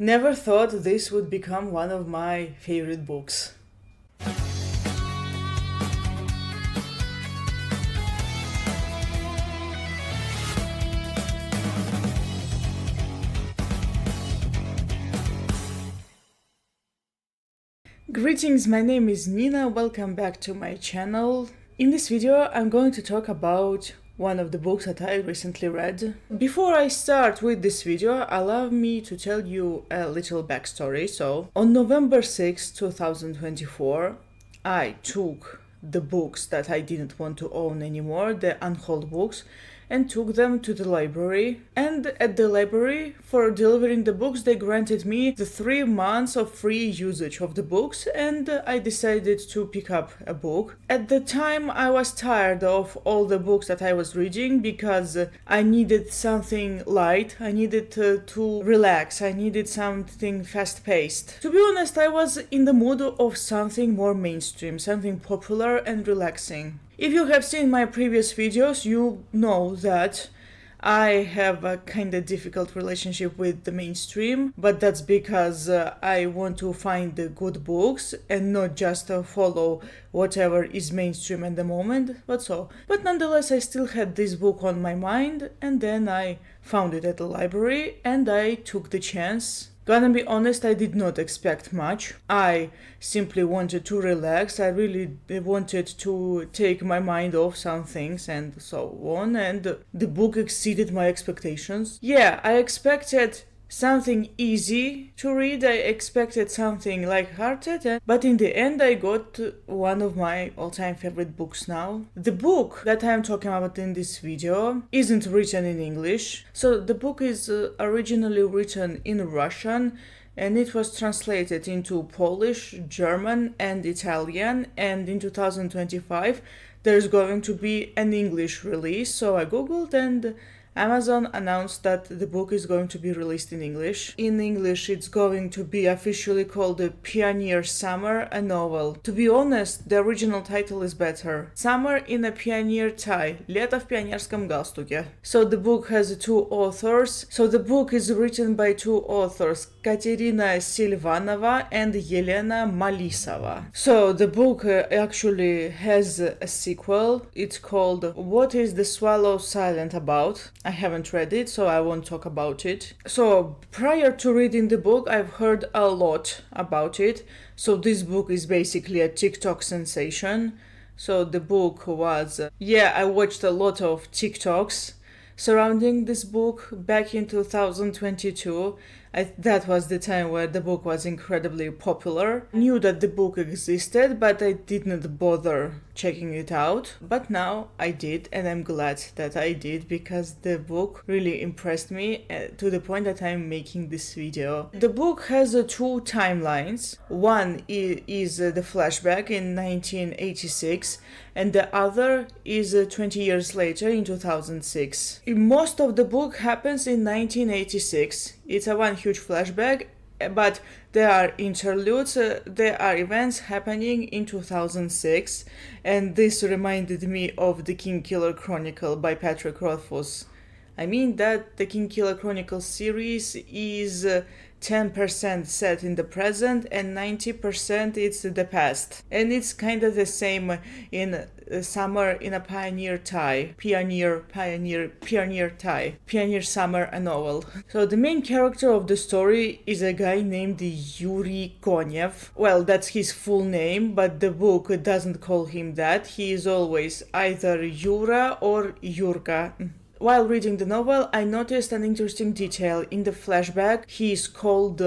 Never thought this would become one of my favorite books. Greetings, my name is Nina, welcome back to my channel. In this video I'm going to talk about one of the books that I recently read. Before I start with this video, allow me to tell you a little backstory. So, on November 6, 2024, I took the books that I didn't want to own anymore, the unhauled books, and took them to the library. And at the library, for delivering the books, they granted me the 3 months of free usage of the books, and I decided to pick up a book. At the time, I was tired of all the books that I was reading because I needed something light, I needed to relax, I needed something fast-paced. To be honest, I was in the mood of something more mainstream, something popular and relaxing. If you have seen my previous videos, you know that I have a kind of difficult relationship with the mainstream, but that's because I want to find the good books and not just follow whatever is mainstream at the moment, but nonetheless I still had this book on my mind, and then I found it at the library and I took the chance. Gonna be honest, I did not expect much. I simply wanted to relax. I really wanted to take my mind off some things and so on, and the book exceeded my expectations. Yeah, I expected something easy to read, I expected something light-hearted, but in the end I got one of my all-time favorite books now. The book that I'm talking about in this video isn't written in English, so the book is originally written in Russian, and it was translated into Polish, German and Italian, and in 2025 there's going to be an English release, so I googled and Amazon announced that the book is going to be released in English. In English, it's going to be officially called The Pioneer Summer, a novel. To be honest, the original title is better. Summer in a Pioneer Tie, Лето в Пионерском Галстуке. So the book has 2 authors. So the book is written by 2 authors, Katerina Silvanova and Елена Malisova. So the book actually has a sequel. It's called What is the Swallow Silent About? I haven't read it, so I won't talk about it. So prior to reading the book, I've heard a lot about it. So this book is basically a TikTok sensation. So the book was, I watched a lot of TikToks surrounding this book back in 2022. That was the time where the book was incredibly popular. I knew that the book existed, but I didn't bother checking it out. But now I did, and I'm glad that I did, because the book really impressed me to the point that I'm making this video. The book has 2 timelines. One is the flashback in 1986, and the other is 20 years later in 2006. Most of the book happens in 1986. It's a one huge flashback, but there are interludes, there are events happening in 2006, and this reminded me of The Kingkiller Chronicle by Patrick Rothfuss. I mean that the Kingkiller Chronicle series is 10% set in the present and 90% it's the past. And it's kind of the same in Summer in a Pioneer Tie. Pioneer Summer, a novel. So the main character of the story is a guy named Yuri Konev. Well, that's his full name, but the book doesn't call him that. He is always either Yura or Yurka. While reading the novel, I noticed an interesting detail. In the flashback, he is called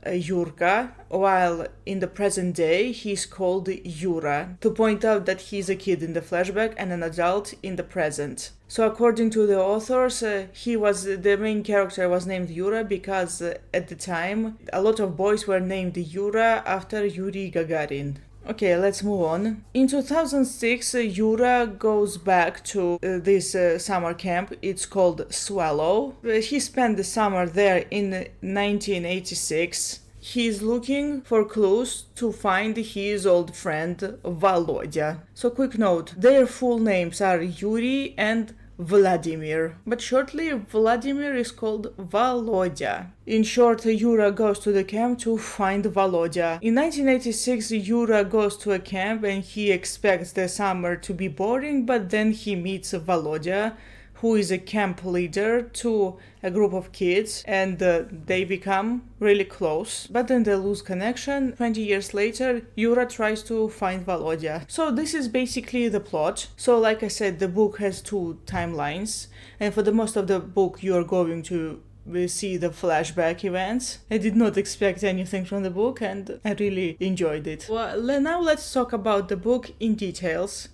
Yurka, while in the present day, he is called Yura, to point out that he is a kid in the flashback and an adult in the present. So according to the authors, the main character was named Yura because at the time, a lot of boys were named Yura after Yuri Gagarin. Okay, let's move on. In 2006, Yura goes back to this summer camp. It's called Swallow. He spent the summer there in 1986. He's looking for clues to find his old friend Volodya. So quick note, their full names are Yuri and Vladimir, but shortly Vladimir is called Volodya. In short, Yura goes to the camp to find Volodya. In 1986, Yura goes to a camp and he expects the summer to be boring, but then he meets Volodya, who is a camp leader to a group of kids, and they become really close. But then they lose connection. 20 years later, Yura tries to find Volodya. So this is basically the plot. So like I said, the book has two timelines, and for the most of the book you are going to see the flashback events. I did not expect anything from the book and I really enjoyed it. Well, now let's talk about the book in details.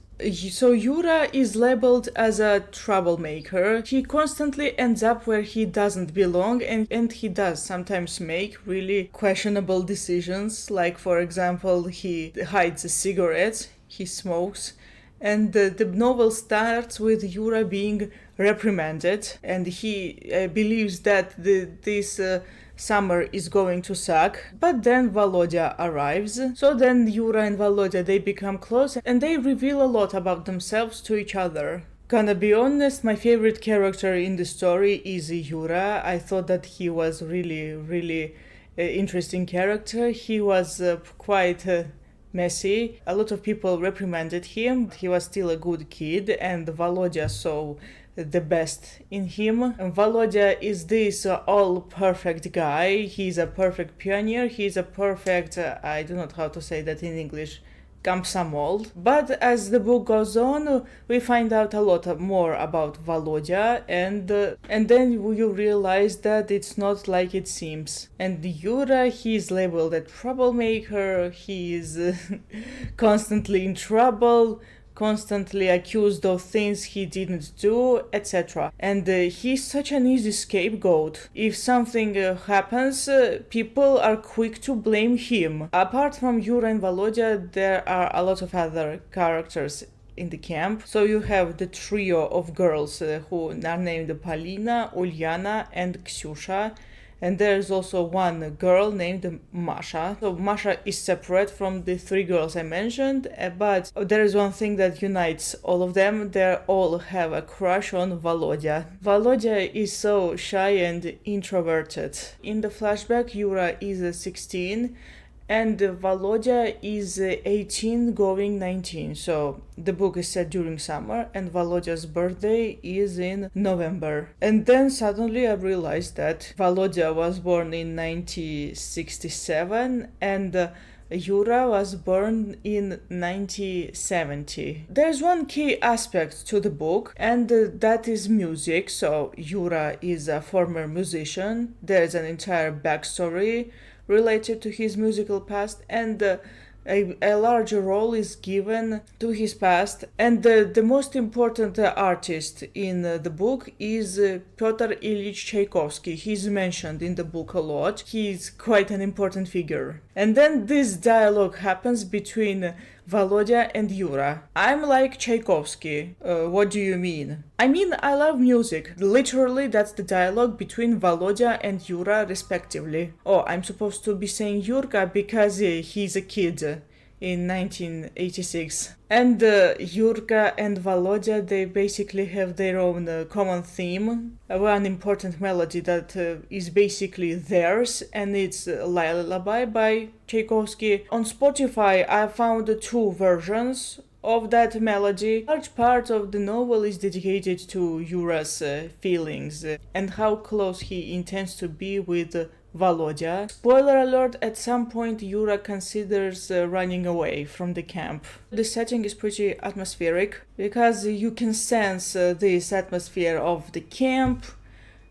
So Yura is labeled as a troublemaker. He constantly ends up where he doesn't belong, and he does sometimes make really questionable decisions. Like, for example, he hides a cigarette, he smokes, and the novel starts with Yura being reprimanded, and he believes that this summer is going to suck. But then Volodya arrives. So then Yura and Volodya, they become close and they reveal a lot about themselves to each other. Gonna be honest, my favorite character in the story is Yura. I thought that he was really interesting character. He was quite messy. A lot of people reprimanded him. He was still a good kid, and Volodya saw the best in him. And Volodya is this all perfect guy. He's a perfect pioneer. He's a perfect, I don't know how to say that in English, komsomol. But as the book goes on, we find out a lot more about Volodya, and then you realize that it's not like it seems. And Yura, he's labeled a troublemaker. He is constantly in trouble, constantly accused of things he didn't do, etc. And he's such an easy scapegoat. If something happens, people are quick to blame him. Apart from Yura and Volodya, there are a lot of other characters in the camp. So you have the trio of girls who are named Polina, Ulyana, and Ksyusha. And there's also one girl named Masha. So Masha is separate from the three girls I mentioned, but there is one thing that unites all of them. They all have a crush on Volodya. Volodya is so shy and introverted. In the flashback, Yura is 16 and Volodya is 18 going 19. So the book is set during summer and Volodya's birthday is in November. And then suddenly I realized that Volodya was born in 1967 and Yura was born in 1970. There's one key aspect to the book, and that is music. So Yura is a former musician. There's an entire backstory related to his musical past, and a larger role is given to his past. And the most important artist in the book is Pyotr Ilyich Tchaikovsky. He's mentioned in the book a lot. He's quite an important figure. And then this dialogue happens between Volodya and Yura. I'm like Tchaikovsky. What do you mean? I mean, I love music. Literally, that's the dialogue between Volodya and Yura, respectively. Oh, I'm supposed to be saying Yurka because he's a kid in 1986. And Yurka and Volodya, they basically have their own common theme. One important melody that is basically theirs, and it's Lullaby by Tchaikovsky. On Spotify, I found two versions of that melody. A large part of the novel is dedicated to Yura's feelings and how close he intends to be with Volodya. Spoiler alert, at some point Yura considers running away from the camp. The setting is pretty atmospheric because you can sense this atmosphere of the camp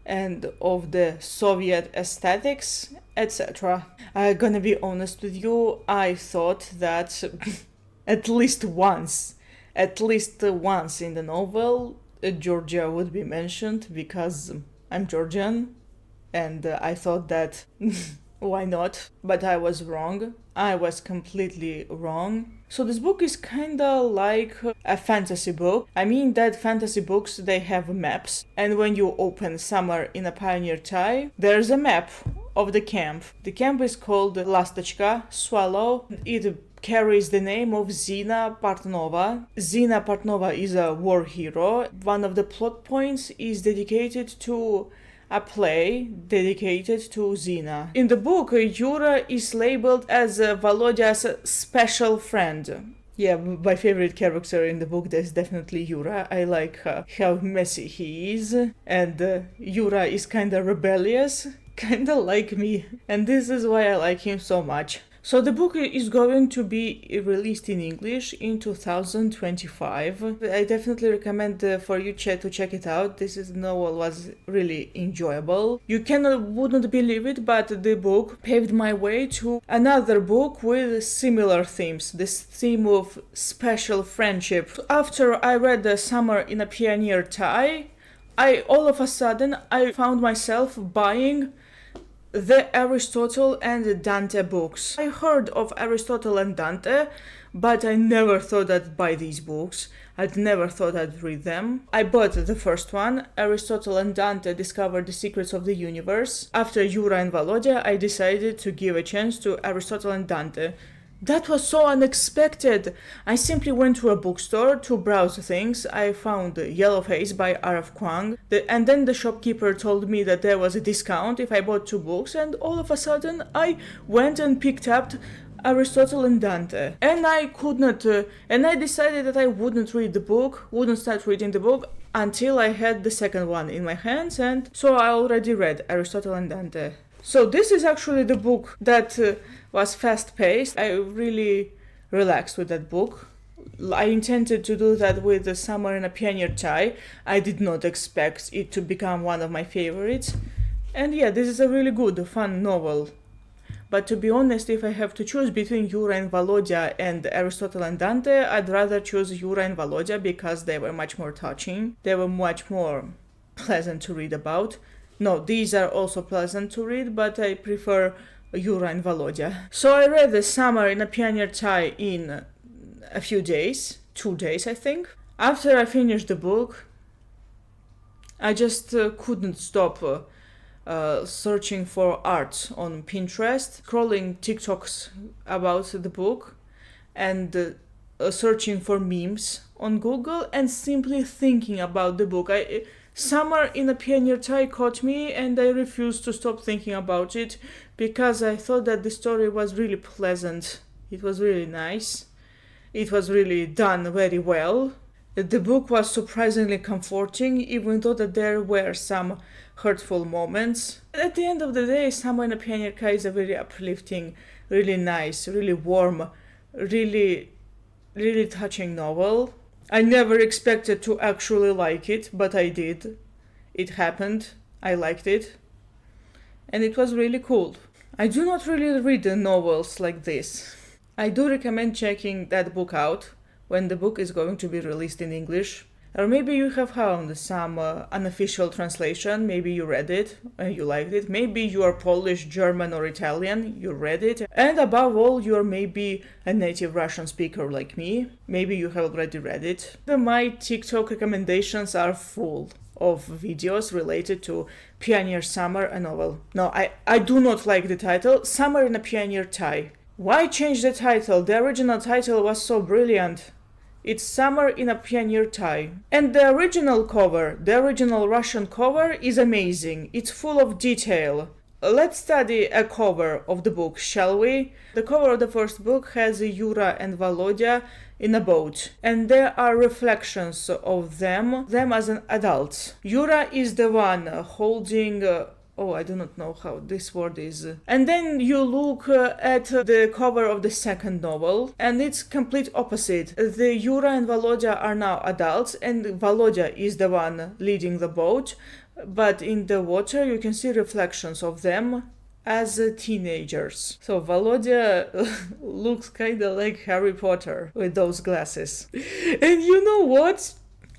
and of the Soviet aesthetics, etc. I'm gonna be honest with you, I thought that at least once in the novel Georgia would be mentioned because I'm Georgian. And I thought that, why not? But I was wrong. I was completely wrong. So this book is kinda like a fantasy book. I mean that fantasy books, they have maps. And when you open Summer in a Pioneer Tie, there's a map of the camp. The camp is called Lastochka, Swallow. It carries the name of Zina Portnova. Zina Portnova is a war hero. One of the plot points is dedicated to a play dedicated to Zina. In the book, Yura is labeled as Volodya's special friend. Yeah, my favorite character in the book is definitely Yura. I like how messy he is, and Yura is kinda rebellious, kinda like me, and this is why I like him so much. So the book is going to be released in English in 2025. I definitely recommend for you to check it out. This novel was really enjoyable. You wouldn't believe it, but the book paved my way to another book with similar themes. This theme of special friendship. After I read Summer in a Pioneer Tie, all of a sudden I found myself buying the Aristotle and Dante books. I heard of Aristotle and Dante, but I never thought I'd buy these books. I'd never thought I'd read them. I bought the first one, Aristotle and Dante Discover the Secrets of the Universe. After Yura and Volodya, I decided to give a chance to Aristotle and Dante. That was so unexpected. I simply went to a bookstore to browse things. I found Yellow Face by R.F. Kuang, and then the shopkeeper told me that there was a discount if I bought 2 books, and all of a sudden I went and picked up Aristotle and Dante. And I decided that I wouldn't start reading the book until I had the second one in my hands, and so I already read Aristotle and Dante. So this is actually the book that was fast-paced. I really relaxed with that book. I intended to do that with the Summer in a Pioneer Tie. I did not expect it to become one of my favorites. And yeah, this is a really good, fun novel. But to be honest, if I have to choose between Yura and Volodya and Aristotle and Dante, I'd rather choose Yura and Volodya because they were much more touching. They were much more pleasant to read about. No, these are also pleasant to read, but I prefer Yura and Volodya. So I read the Summer in a Pioneer Tie in a few days, 2 days I think. After I finished the book, I just couldn't stop searching for art on Pinterest, scrolling TikToks about the book, and searching for memes on Google, and simply thinking about the book. Summer in a Pioneer Tie caught me, and I refused to stop thinking about it because I thought that the story was really pleasant. It was really nice. It was really done very well. The book was surprisingly comforting, even though that there were some hurtful moments. At the end of the day, Summer in a Pioneer Tie is a very uplifting, really nice, really warm, really, really touching novel. I never expected to actually like it, but I did. It happened. I liked it. And it was really cool. I do not really read the novels like this. I do recommend checking that book out when the book is going to be released in English. Or maybe you have found some unofficial translation, maybe you read it and you liked it. Maybe you are Polish, German or Italian, you read it. And above all, you are maybe a native Russian speaker like me. Maybe you have already read it. My TikTok recommendations are full of videos related to Pioneer Summer, a novel. No, I do not like the title, Summer in a Pioneer Tie. Why change the title? The original title was so brilliant. It's Summer in a Pioneer Tie. And the original cover, the original Russian cover, is amazing. It's full of detail. Let's study a cover of the book, shall we? The cover of the first book has Yura and Volodya in a boat, and there are reflections of them as an adults. Yura is the one holding I do not know how this word is. And then you look at the cover of the second novel, and it's complete opposite. The Yura and Volodya are now adults, and Volodya is the one leading the boat, but in the water you can see reflections of them as teenagers. So Volodya looks kinda like Harry Potter with those glasses. And you know what?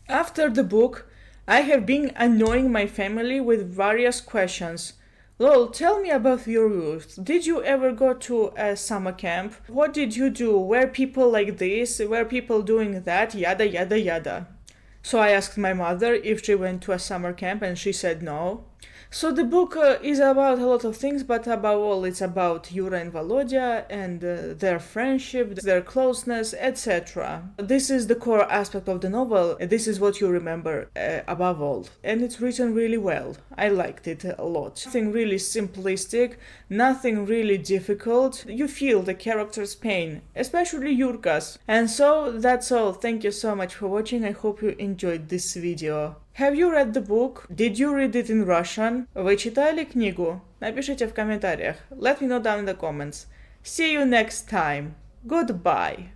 After the book, I have been annoying my family with various questions. Lol, tell me about your youth. Did you ever go to a summer camp? What did you do? Were people like this? Were people doing that? Yada yada yada. So I asked my mother if she went to a summer camp, and she said no. So the book is about a lot of things, but above all it's about Yura and Volodya and their friendship, their closeness, etc. This is the core aspect of the novel. This is what you remember above all. And it's written really well. I liked it a lot. Nothing really simplistic, nothing really difficult. You feel the character's pain, especially Yurka's. And so that's all. Thank you so much for watching. I hope you enjoyed this video. Have you read the book? Did you read it in Russian? Вы читали книгу? Напишите в комментариях. Let me know down in the comments. See you next time. Goodbye.